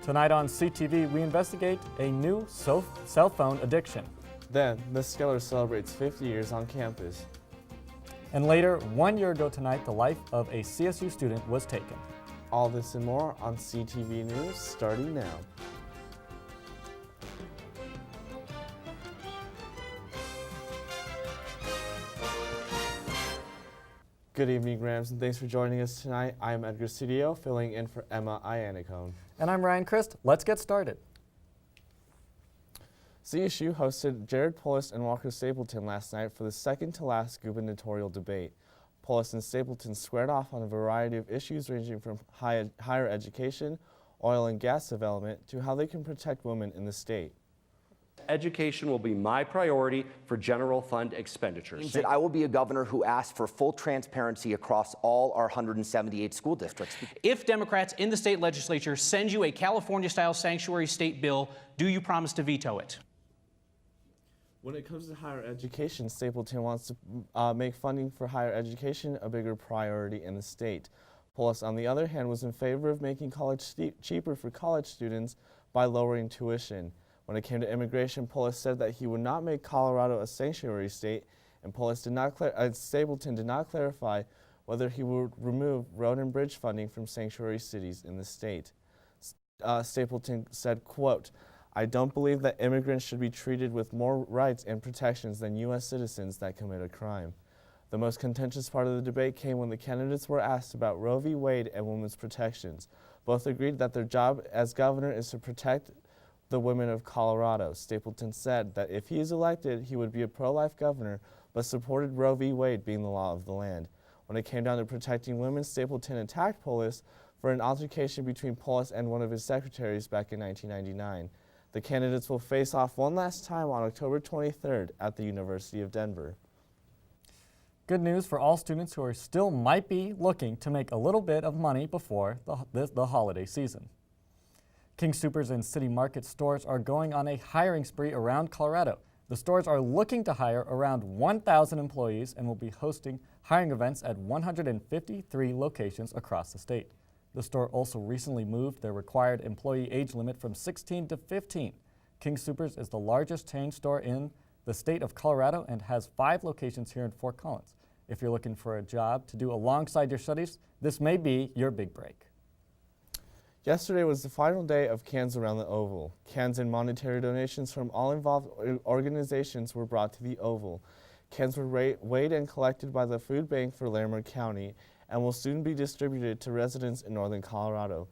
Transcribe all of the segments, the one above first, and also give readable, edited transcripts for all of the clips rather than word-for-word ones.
Tonight on CTV, we investigate a new cell phone addiction. Then, the Skeller celebrates 50 years on campus. And later, 1 year ago tonight, the life of a CSU student was taken. All this and more on CTV News starting now. Good evening, Rams, and thanks for joining us tonight. I'm Edgar Studio, filling in for Emma Iannicone. And I'm Ryan Christ. Let's get started. CSU hosted Jared Polis and Walker Stapleton last night for the second-to-last gubernatorial debate. Polis and Stapleton squared off on a variety of issues ranging from higher education, oil and gas development, to how they can protect women in the state. Education will be my priority for general fund expenditures. That I will be a governor who asks for full transparency across all our 178 school districts. If Democrats in the state legislature send you a California-style sanctuary state bill, do you promise to veto it? When it comes to higher education, Stapleton wants to make funding for higher education a bigger priority in the state. Polis, on the other hand, was in favor of making college cheaper for college students by lowering tuition. When it came to immigration, Polis said that he would not make Colorado a sanctuary state, and Stapleton did not clarify whether he would remove road and bridge funding from sanctuary cities in the state. Stapleton said, quote, "I don't believe that immigrants should be treated with more rights and protections than U.S. citizens that commit a crime." The most contentious part of the debate came when the candidates were asked about Roe v. Wade and women's protections. Both agreed that their job as governor is to protect the women of Colorado. Stapleton said that if he is elected, he would be a pro-life governor, but supported Roe v. Wade being the law of the land. When it came down to protecting women, Stapleton attacked Polis for an altercation between Polis and one of his secretaries back in 1999. The candidates will face off one last time on October 23rd at the University of Denver. Good news for all students who are still might be looking to make a little bit of money before the holiday season. King Soopers and City Market stores are going on a hiring spree around Colorado. The stores are looking to hire around 1,000 employees and will be hosting hiring events at 153 locations across the state. The store also recently moved their required employee age limit from 16 to 15. King Soopers is the largest chain store in the state of Colorado and has 5 locations here in Fort Collins. If you're looking for a job to do alongside your studies, this may be your big break. Yesterday was the final day of Cans Around the Oval. Cans and monetary donations from all involved organizations were brought to the Oval. Cans were weighed and collected by the Food Bank for Larimer County and will soon be distributed to residents in northern Colorado.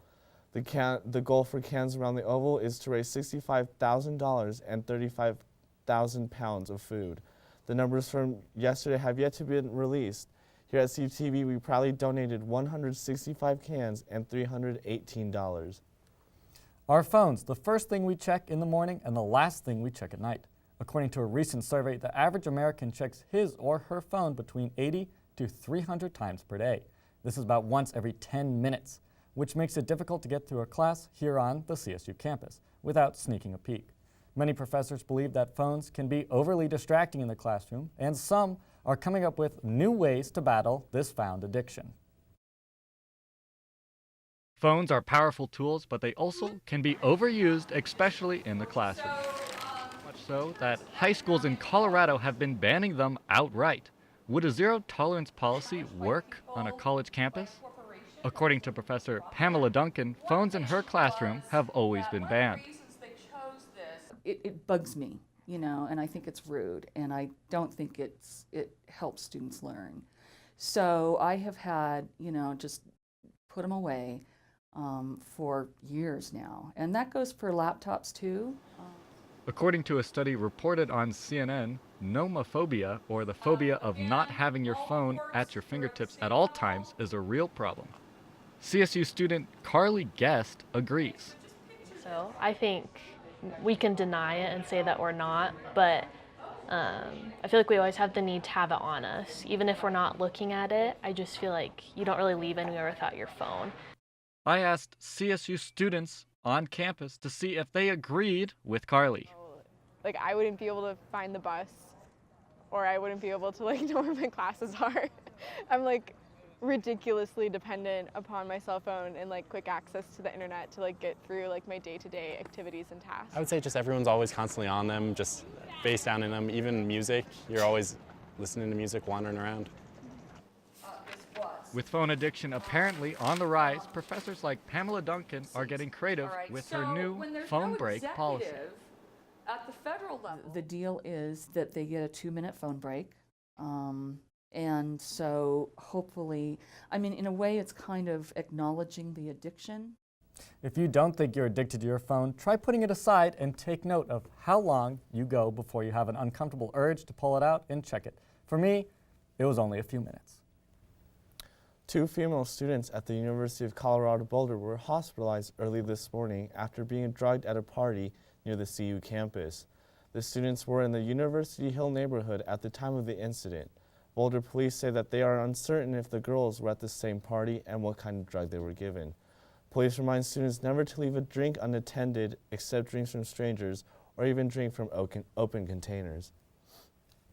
The goal for Cans Around the Oval is to raise $65,000 and 35,000 pounds of food. The numbers from yesterday have yet to be released. Here at CTV, we proudly donated 165 cans and $318. Our phones, the first thing we check in the morning and the last thing we check at night. According to a recent survey, the average American checks his or her phone between 80 to 300 times per day. This is about once every 10 minutes, which makes it difficult to get through a class here on the CSU campus without sneaking a peek. Many professors believe that phones can be overly distracting in the classroom, and some are coming up with new ways to battle this found addiction. Phones are powerful tools, but they also can be overused, especially in the classroom. Much so that high schools in Colorado have been banning them outright. Would a zero-tolerance policy work on a college campus? According to Professor Pamela Duncan, phones in her classroom have always been banned. It bugs me, you know, and I think it's rude, and I don't think it helps students learn. So I have had, you know, just put them away for years now, and that goes for laptops too. According to a study reported on CNN, nomophobia, or the phobia of not having your phone at your fingertips at all times, is a real problem. CSU student Carly Guest agrees. So I think we can deny it and say that we're not, but I feel like we always have the need to have it on us. Even if we're not looking at it, I just feel like you don't really leave anywhere without your phone. I asked CSU students on campus to see if they agreed with Carly. Like, I wouldn't be able to find the bus, or I wouldn't be able to know where my classes are. I'm like, ridiculously dependent upon my cell phone and like quick access to the internet to like get through like my day-to-day activities and tasks. I would say just everyone's always constantly on them, just face down in them. Even music, you're always listening to music, wandering around. With phone addiction apparently on the rise, professors like Pamela Duncan are getting creative with her new phone break policy. At the federal level, the deal is that they get a 2-minute phone break. And so hopefully, I mean, in a way, it's kind of acknowledging the addiction. If you don't think you're addicted to your phone, try putting it aside and take note of how long you go before you have an uncomfortable urge to pull it out and check it. For me, it was only a few minutes. 2 female students at the University of Colorado Boulder were hospitalized early this morning after being drugged at a party near the CU campus. The students were in the University Hill neighborhood at the time of the incident. Boulder police say that they are uncertain if the girls were at the same party and what kind of drug they were given. Police remind students never to leave a drink unattended, accept drinks from strangers, or even drink from open containers.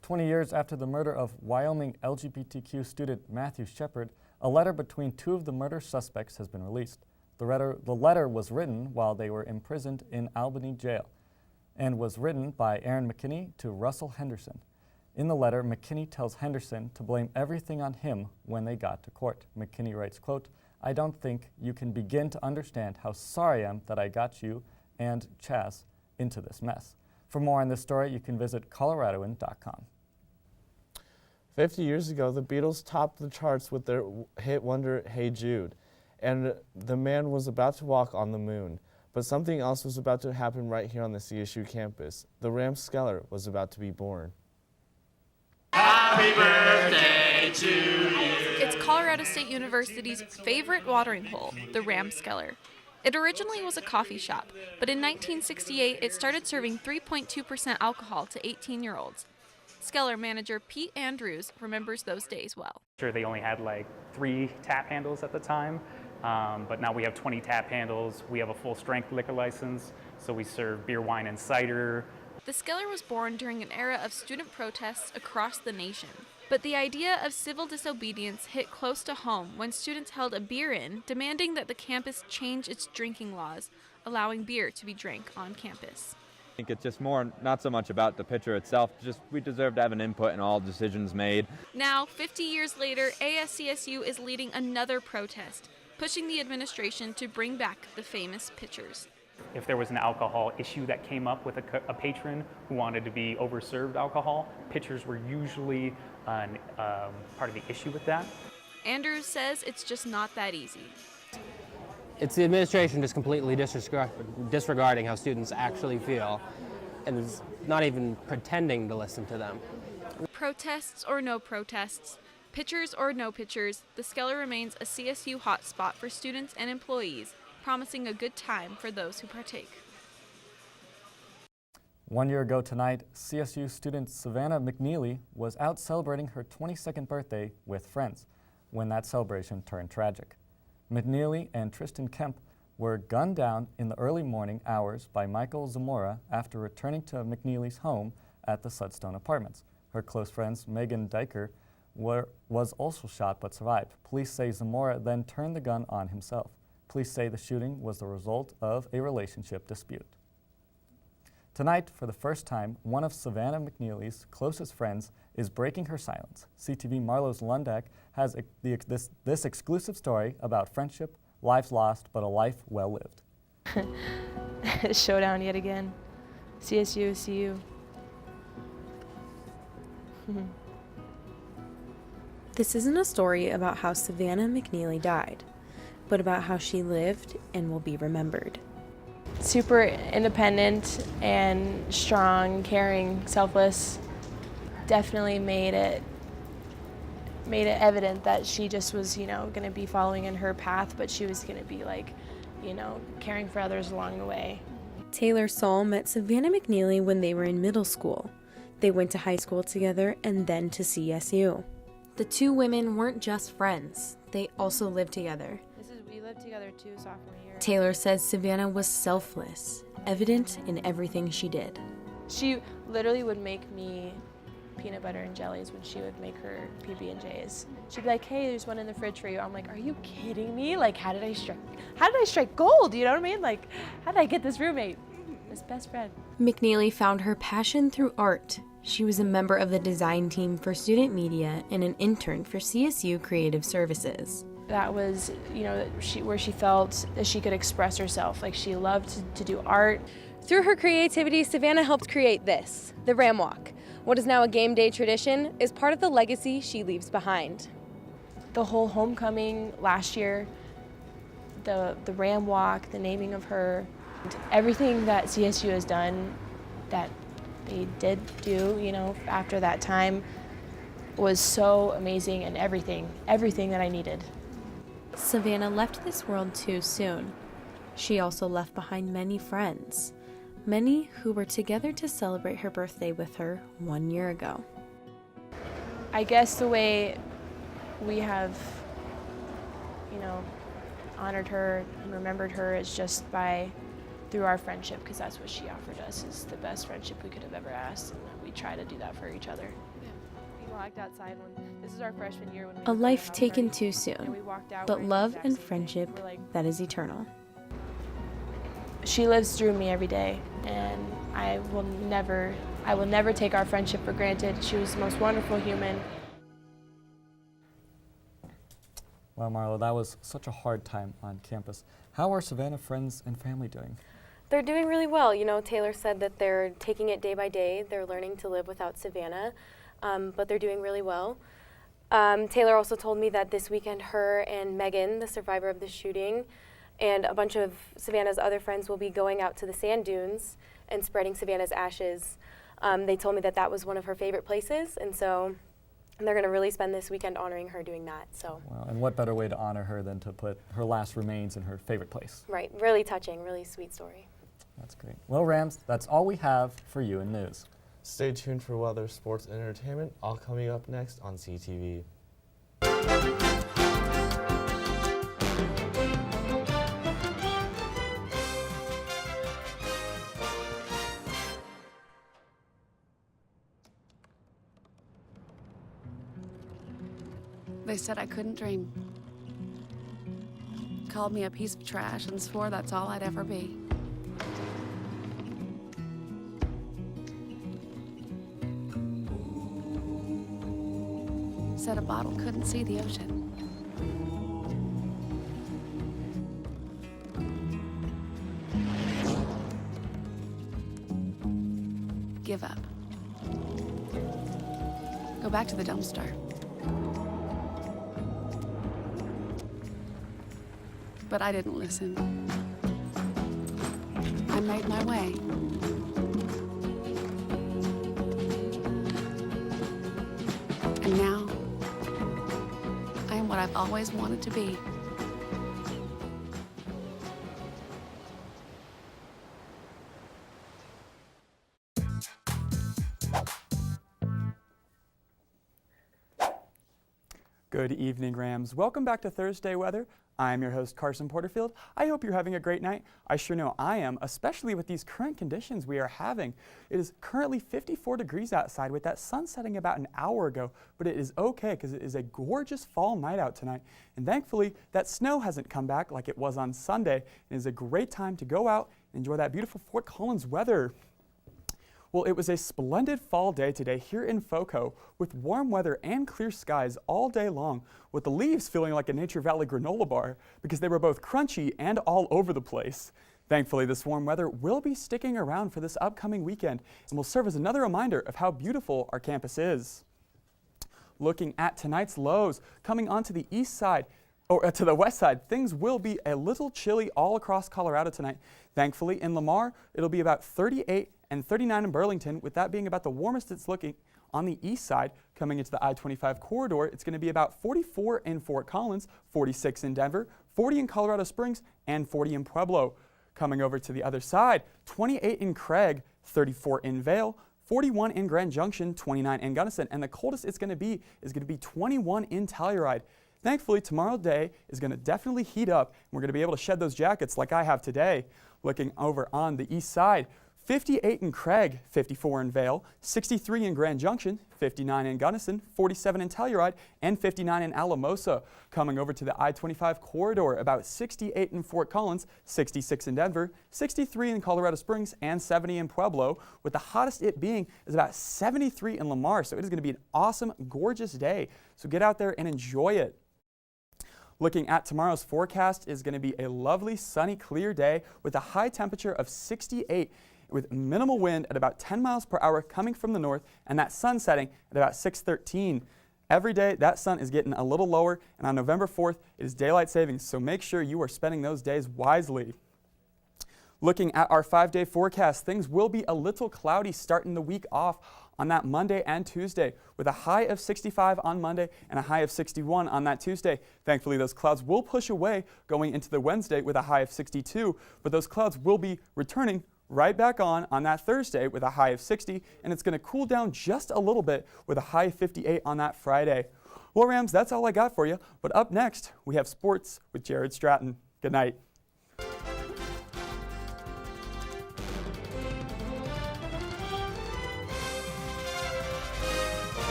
20 years after the murder of Wyoming LGBTQ student Matthew Shepard, a letter between 2 of the murder suspects has been released. The letter was written while they were imprisoned in Albany jail and was written by Aaron McKinney to Russell Henderson. In the letter, McKinney tells Henderson to blame everything on him when they got to court. McKinney writes, quote, "I don't think you can begin to understand how sorry I am that I got you and Chaz into this mess." For more on this story, you can visit coloradoan.com. 50 years ago, the Beatles topped the charts with their hit wonder, Hey Jude, and the man was about to walk on the moon. But something else was about to happen right here on the CSU campus. The Ram Skeller was about to be born. Happy birthday to you. It's Colorado State University's favorite watering hole, the Ram Skeller. It originally was a coffee shop, but in 1968 it started serving 3.2% alcohol to 18-year-olds. Skeller manager Pete Andrews remembers those days well. Sure, they only had like 3 tap handles at the time, but now we have 20 tap handles. We have a full-strength liquor license, so we serve beer, wine, and cider. The Skeller was born during an era of student protests across the nation. But the idea of civil disobedience hit close to home when students held a beer in, demanding that the campus change its drinking laws, allowing beer to be drank on campus. I think it's just more, not so much about the pitcher itself, just we deserve to have an input in all decisions made. Now, 50 years later, ASCSU is leading another protest, pushing the administration to bring back the famous pitchers. If there was an alcohol issue that came up with a patron who wanted to be overserved alcohol, pitchers were usually part of the issue with that. Andrews says it's just not that easy. It's the administration just completely disregarding how students actually feel and is not even pretending to listen to them. Protests or no protests, pitchers or no pitchers, the Skeller remains a CSU hotspot for students and employees, promising a good time for those who partake. 1 year ago tonight, CSU student Savannah McNeely was out celebrating her 22nd birthday with friends when that celebration turned tragic. McNeely and Tristan Kemp were gunned down in the early morning hours by Michael Zamora after returning to McNeely's home at the Sudstone Apartments. Her close friends Megan Diker was also shot but survived. Police say Zamora then turned the gun on himself. Police say the shooting was the result of a relationship dispute. Tonight, for the first time, one of Savannah McNeely's closest friends is breaking her silence. CTV Marlo's Lundak has this exclusive story about friendship, lives lost, but a life well lived. Showdown yet again. CSU, CU. This isn't a story about how Savannah McNeely died, but about how she lived and will be remembered. Super independent and strong, caring, selfless. Definitely made it evident that she just was, going to be following in her path, but she was going to be caring for others along the way. Taylor Saul met Savannah McNeely when they were in middle school. They went to high school together and then to CSU. The two women weren't just friends, they also lived together. We lived together too, sophomore year. Taylor says Savannah was selfless, evident in everything she did. She literally would make me peanut butter and jellies when she would make her PB&Js. She'd be like, hey, there's one in the fridge for you. I'm like, are you kidding me? Like, how did I strike gold? You know what I mean? Like, how did I get this roommate? This best friend. McNeely found her passion through art. She was a member of the design team for student media and an intern for CSU Creative Services. That was, you know, where she felt that she could express herself. Like, she loved to do art. Through her creativity, Savannah helped create this, the Ram Walk. What is now a game day tradition is part of the legacy she leaves behind. The whole homecoming last year, the Ram Walk, the naming of her, everything that CSU has done that they did do, you know, after that time was so amazing, and everything that I needed. Savannah left this world too soon. She also left behind many friends, many who were together to celebrate her birthday with her 1 year ago. I guess the way we have, you know, honored her and remembered her is just through our friendship, because that's what she offered us, is the best friendship we could have ever asked, and we try to do that for each other. We walked outside this is our freshman year. A life taken too soon, but love and friendship that is eternal. She lives through me every day, and I will never take our friendship for granted. She was the most wonderful human. Well, Marlo, that was such a hard time on campus. How are Savannah friends and family doing? They're doing really well. You know, Taylor said that they're taking it day by day. They're learning to live without Savannah, but they're doing really well. Taylor also told me that this weekend her and Megan, the survivor of the shooting, and a bunch of Savannah's other friends will be going out to the sand dunes and spreading Savannah's ashes. They told me that that was one of her favorite places, and so they're going to really spend this weekend honoring her doing that. So. Well, and what better way to honor her than to put her last remains in her favorite place? Right, really touching, really sweet story. That's great. Well, Rams, that's all we have for you in news. Stay tuned for weather, sports, and entertainment, all coming up next on CTV. They said I couldn't dream. Called me a piece of trash and swore that's all I'd ever be. Said a bottle couldn't see the ocean. Give up. Go back to the dumpster. But I didn't listen. I made my way. And now, I am what I've always wanted to be. Good evening, Rams. Welcome back to Thursday Weather. I'm your host, Carson Porterfield. I hope you're having a great night. I sure know I am, especially with these current conditions we are having. It is currently 54 degrees outside with that sun setting about an hour ago, but it is okay because it is a gorgeous fall night out tonight. And thankfully, that snow hasn't come back like it was on Sunday. It is a great time to go out and enjoy that beautiful Fort Collins weather. Well, it was a splendid fall day today here in FOCO with warm weather and clear skies all day long, with the leaves feeling like a Nature Valley granola bar because they were both crunchy and all over the place. Thankfully, this warm weather will be sticking around for this upcoming weekend and will serve as another reminder of how beautiful our campus is. Looking at tonight's lows, coming onto the east side, or to the west side, things will be a little chilly all across Colorado tonight. Thankfully, in Lamar, it'll be about 38 and 39 in Burlington, with that being about the warmest it's looking. On the east side, coming into the I-25 corridor, it's going to be about 44 in Fort Collins, 46 in Denver, 40 in Colorado Springs, and 40 in Pueblo. Coming over to the other side, 28 in Craig, 34 in Vail, 41 in Grand Junction, 29 in Gunnison, and the coldest it's going to be is going to be 21 in Telluride. Thankfully, tomorrow's day is going to definitely heat up, and we're going to be able to shed those jackets like I have today. Looking over on the east side, 58 in Craig, 54 in Vale, 63 in Grand Junction, 59 in Gunnison, 47 in Telluride, and 59 in Alamosa. Coming over to the I-25 corridor, about 68 in Fort Collins, 66 in Denver, 63 in Colorado Springs, and 70 in Pueblo, with the hottest it being is about 73 in Lamar. So it is going to be an awesome, gorgeous day. So get out there and enjoy it. Looking at tomorrow's forecast is going to be a lovely, sunny, clear day with a high temperature of 68 with minimal wind at about 10 miles per hour coming from the north, and that sun setting at about 6:13. Every day, that sun is getting a little lower, and on November 4th, it is daylight savings, so make sure you are spending those days wisely. Looking at our 5-day forecast, things will be a little cloudy starting the week off on that Monday and Tuesday, with a high of 65 on Monday and a high of 61 on that Tuesday. Thankfully, those clouds will push away going into the Wednesday with a high of 62, but those clouds will be returning right back on that Thursday with a high of 60, and it's going to cool down just a little bit with a high of 58 on that Friday. Well, Rams, that's all I got for you, but up next, we have sports with Jared Stratton. Good night.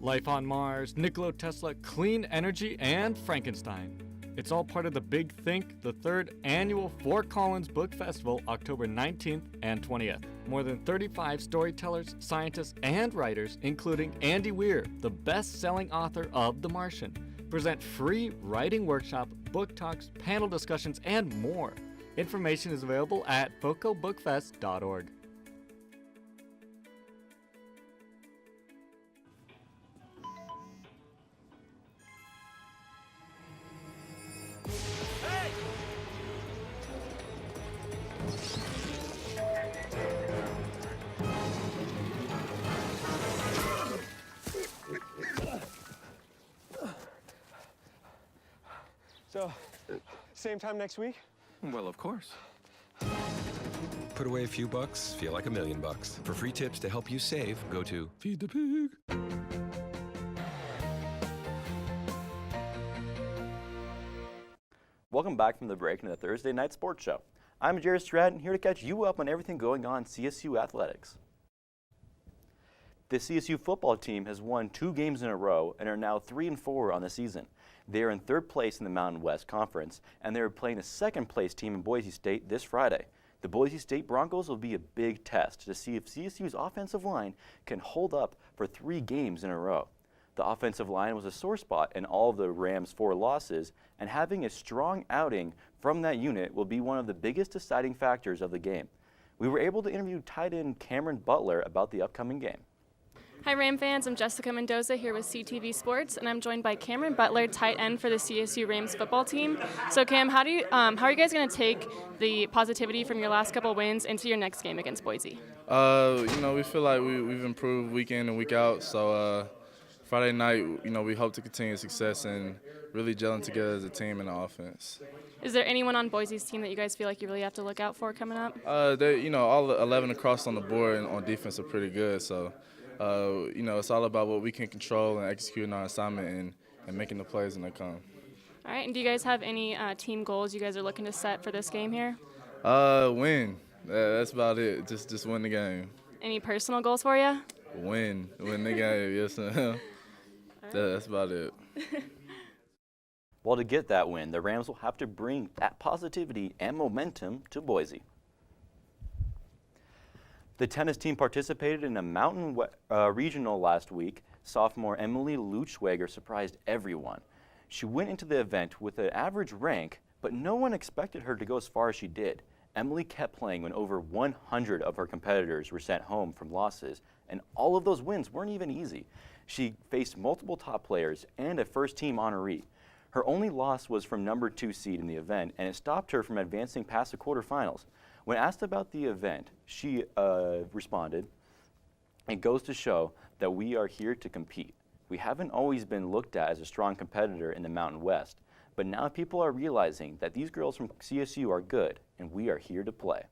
Life on Mars, Nikola Tesla, clean energy, and Frankenstein. It's all part of the Big Think, the 3rd annual Fort Collins Book Festival, October 19th and 20th. More than 35 storytellers, scientists, and writers, including Andy Weir, the best-selling author of The Martian, present free writing workshop, book talks, panel discussions, and more. Information is available at focobookfest.org. So, same time next week? Well, of course. Put away a few bucks, feel like $1 million. For free tips to help you save, go to Feed the Pig. Welcome back from the break in the Thursday Night Sports Show. I'm Jared Stratton, here to catch you up on everything going on in CSU athletics. The CSU football team has won 2 games in a row and are now 3-4 on the season. They are in 3rd place in the Mountain West Conference, and they are playing a 2nd place team in Boise State this Friday. The Boise State Broncos will be a big test to see if CSU's offensive line can hold up for 3 games in a row. The offensive line was a sore spot in all of the Rams' 4 losses, and having a strong outing from that unit will be one of the biggest deciding factors of the game. We were able to interview tight end Cameron Butler about the upcoming game. Hi Ram fans, I'm Jessica Mendoza here with CTV Sports, and I'm joined by Cameron Butler, tight end for the CSU Rams football team. So Cam, how are you guys going to take the positivity from your last couple wins into your next game against Boise? We feel like we've improved week in and week out, so Friday night, we hope to continue success and really gelling together as a team and the offense. Is there anyone on Boise's team that you guys feel like you really have to look out for coming up? All 11 across on the board and on defense are pretty good, so it's all about what we can control and executing our assignment and making the plays when they come. All right, and do you guys have any team goals you guys are looking to set for this game here? Win. That's about it. Just win the game. Any personal goals for you? Win the game. Yes, ma'am. That's about it. Well, to get that win, the Rams will have to bring that positivity and momentum to Boise. The tennis team participated in a mountain regional last week. Sophomore Emily Luchweger surprised everyone. She went into the event with an average rank, but no one expected her to go as far as she did. Emily kept playing when over 100 of her competitors were sent home from losses, and all of those wins weren't even easy. She faced multiple top players and a first-team honoree. Her only loss was from number 2 seed in the event, and it stopped her from advancing past the quarterfinals. When asked about the event, she responded, "It goes to show that we are here to compete. We haven't always been looked at as a strong competitor in the Mountain West, but now people are realizing that these girls from CSU are good, and we are here to play."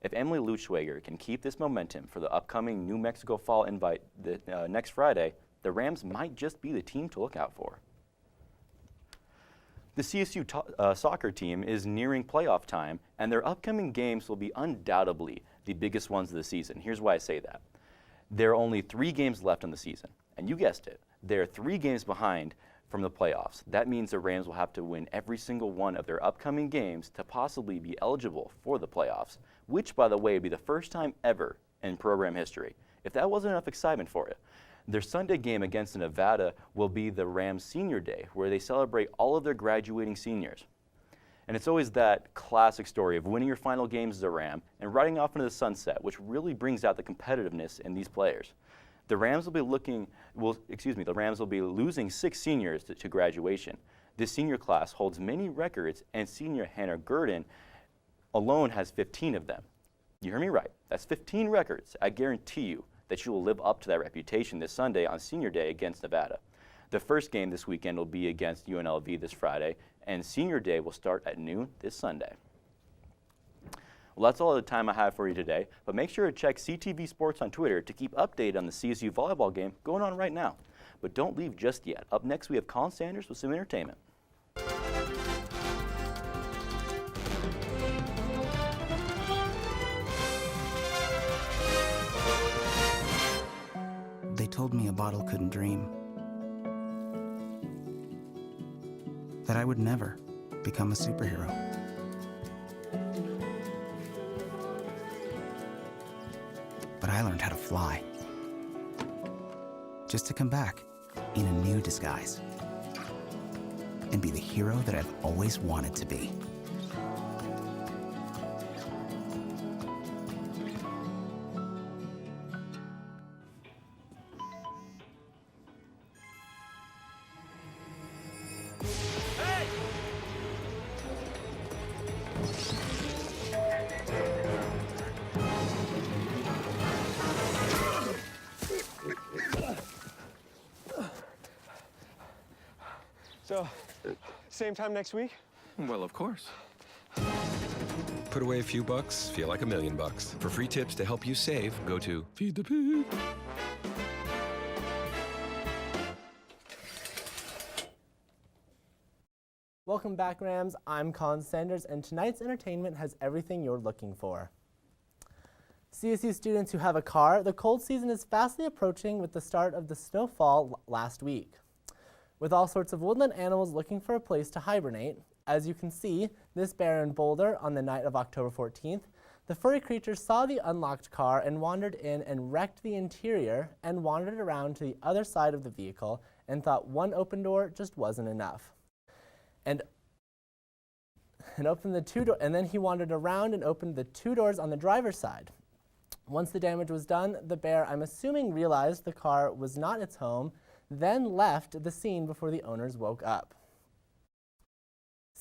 If Emily Luchweger can keep this momentum for the upcoming New Mexico Fall Invite next Friday, the Rams might just be the team to look out for. The CSU soccer team is nearing playoff time, and their upcoming games will be undoubtedly the biggest ones of the season. Here's why I say that. There are only 3 games left in the season, and you guessed it, they're 3 games behind from the playoffs. That means the Rams will have to win every single one of their upcoming games to possibly be eligible for the playoffs, which, by the way, would be the first time ever in program history. If that wasn't enough excitement for you, their Sunday game against Nevada will be the Rams Senior Day, where they celebrate all of their graduating seniors. And it's always that classic story of winning your final games as a Ram and riding off into the sunset, which really brings out the competitiveness in these players. The Rams will be losing 6 seniors to graduation. This senior class holds many records, and senior Hannah Gurdon alone has 15 of them. You hear me right. That's 15 records. I guarantee you that you will live up to that reputation this Sunday on Senior Day against Nevada. The first game this weekend will be against UNLV this Friday, and Senior Day will start at noon this Sunday. Well, that's all the time I have for you today, but make sure to check CTV Sports on Twitter to keep updated on the CSU volleyball game going on right now. But don't leave just yet. Up next, we have Colin Sanders with some entertainment. They told me a bottle couldn't dream. That I would never become a superhero. But I learned how to fly. Just to come back in a new disguise. And be the hero that I've always wanted to be. So, same time next week? Well, of course. Put away a few bucks, feel like $1 million. For free tips to help you save, go to Feed the Pig. Welcome back, Rams. I'm Colin Sanders, and tonight's entertainment has everything you're looking for. CSU students who have a car, the cold season is fastly approaching with the start of the snowfall last week. With all sorts of woodland animals looking for a place to hibernate, as you can see, this bear in Boulder on the night of October 14th, the furry creature saw the unlocked car and wandered in and wrecked the interior and wandered around to the other side of the vehicle and thought one open door just wasn't enough. And opened the 2 doors, and then he wandered around and opened the 2 doors on the driver's side. Once the damage was done, the bear, I'm assuming, realized the car was not its home, then left the scene before the owners woke up.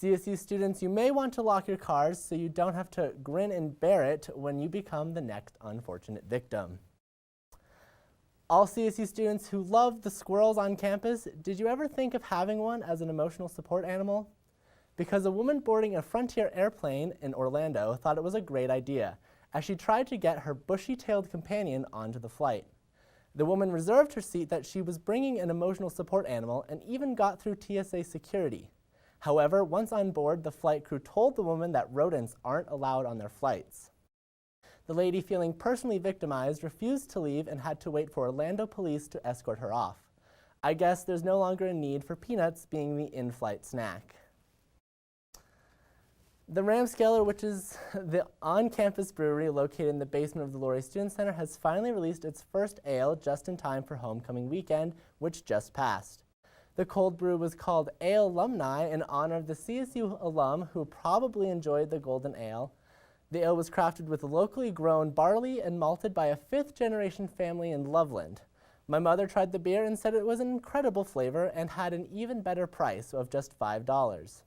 CSU students, you may want to lock your cars so you don't have to grin and bear it when you become the next unfortunate victim. All CSU students who love the squirrels on campus, did you ever think of having one as an emotional support animal? Because a woman boarding a Frontier airplane in Orlando thought it was a great idea, as she tried to get her bushy-tailed companion onto the flight. The woman reserved her seat that she was bringing an emotional support animal and even got through TSA security. However, once on board, the flight crew told the woman that rodents aren't allowed on their flights. The lady, feeling personally victimized, refused to leave and had to wait for Orlando police to escort her off. I guess there's no longer a need for peanuts being the in-flight snack. The Skeller, which is the on-campus brewery located in the basement of the Laurie Student Center, has finally released its first ale just in time for homecoming weekend, which just passed. The cold brew was called Ale Alumni in honor of the CSU alum who probably enjoyed the golden ale. The ale was crafted with locally grown barley and malted by a 5th-generation family in Loveland. My mother tried the beer and said it was an incredible flavor and had an even better price of just $5.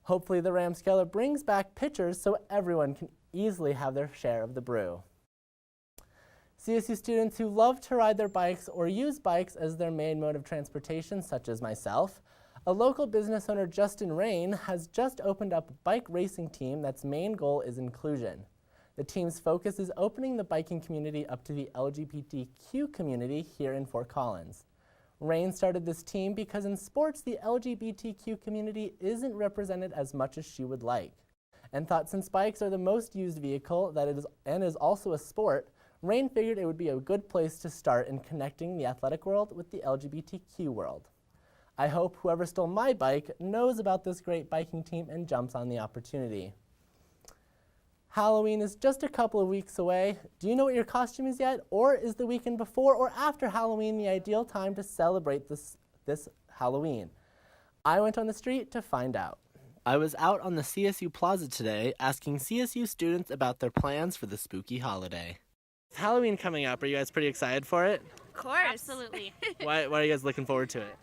Hopefully the Skeller brings back pitchers so everyone can easily have their share of the brew. CSU students who love to ride their bikes or use bikes as their main mode of transportation, such as myself, a local business owner, Justin Rain, has just opened up a bike racing team that's main goal is inclusion. The team's focus is opening the biking community up to the LGBTQ community here in Fort Collins. Rain started this team because in sports, the LGBTQ community isn't represented as much as she would like, and thought since bikes are the most used vehicle that is also a sport, Rain figured it would be a good place to start in connecting the athletic world with the LGBTQ world. I hope whoever stole my bike knows about this great biking team and jumps on the opportunity. Halloween is just a couple of weeks away. Do you know what your costume is yet? Or is the weekend before or after Halloween the ideal time to celebrate this Halloween? I went on the street to find out. I was out on the CSU Plaza today asking CSU students about their plans for the spooky holiday. It's Halloween coming up. Are you guys pretty excited for it? Of course. Absolutely. Why are you guys looking forward to it?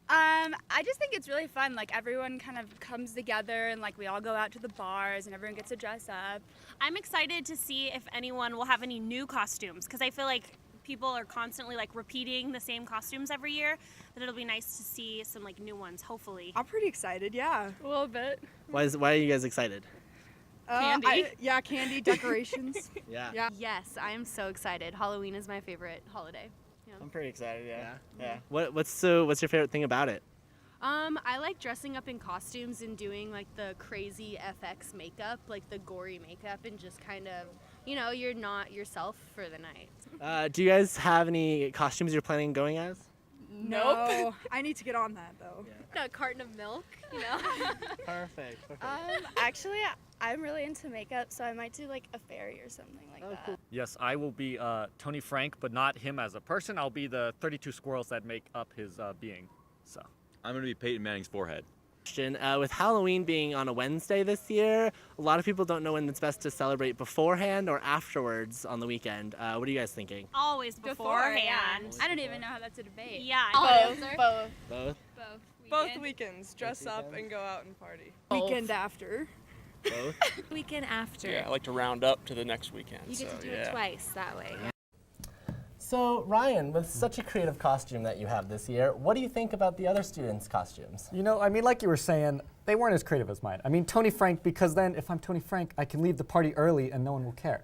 I just think it's really fun. Like, everyone kind of comes together and, like, we all go out to the bars and everyone gets to dress up. I'm excited to see if anyone will have any new costumes, because I feel like people are constantly, like, repeating the same costumes every year, but it'll be nice to see some, like, new ones, hopefully. I'm pretty excited, yeah. A little bit. Why are you guys excited? Candy. Yeah, candy, decorations. Yeah. Yes, I am so excited. Halloween is my favorite holiday. I'm pretty excited, yeah. What's your favorite thing about it? I like dressing up in costumes and doing like the crazy FX makeup, like the gory makeup, and just kind of, you're not yourself for the night. Do you guys have any costumes you're planning on going as? No. I need to get on that, though. A carton of milk, Perfect. Actually, I'm really into makeup, so I might do, like, a fairy or something like that. Cool. Yes, I will be Tony Frank, but not him as a person. I'll be the 32 squirrels that make up his being. So I'm going to be Peyton Manning's forehead. With Halloween being on a Wednesday this year, a lot of people don't know when it's best to celebrate beforehand or afterwards on the weekend. What are you guys thinking? Always beforehand. I don't even know how that's a debate. Yeah. Both? Both weekends. Dress up and go out and party. Both. Weekend after. Both? Weekend after. Yeah, I like to round up to the next weekend. You get to do it twice that way. So, Ryan, with such a creative costume that you have this year, what do you think about the other students' costumes? Like you were saying, they weren't as creative as mine. Tony Frank, because then if I'm Tony Frank, I can leave the party early and no one will care.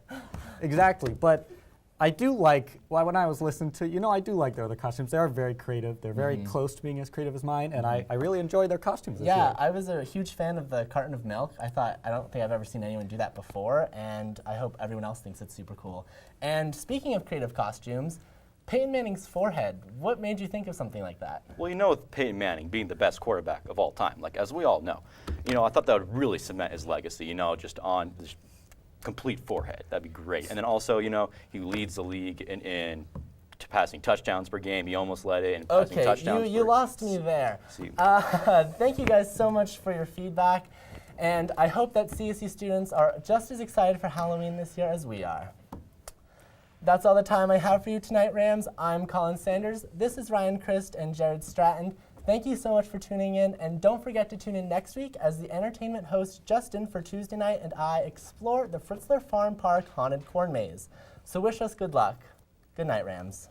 Exactly, but I do like, when I was listening to, I do like their other costumes. They are very creative. They're very close to being as creative as mine, and I really enjoy their costumes this year. Yeah, I was a huge fan of the carton of milk. I don't think I've ever seen anyone do that before, and I hope everyone else thinks it's super cool. And speaking of creative costumes, Peyton Manning's forehead, what made you think of something like that? Well, with Peyton Manning being the best quarterback of all time, like as we all know, I thought that would really cement his legacy, just on this complete forehead. That'd be great. And then also, he leads the league in passing touchdowns per game. He almost led it in passing touchdowns. Okay, you lost me there. Thank you guys so much for your feedback, and I hope that CSU students are just as excited for Halloween this year as we are. That's all the time I have for you tonight, Rams. I'm Colin Sanders. This is Ryan Christ and Jared Stratton. Thank you so much for tuning in, and don't forget to tune in next week as the entertainment host Justin for Tuesday night and I explore the Fritzler Farm Park Haunted Corn Maze. So wish us good luck. Good night, Rams.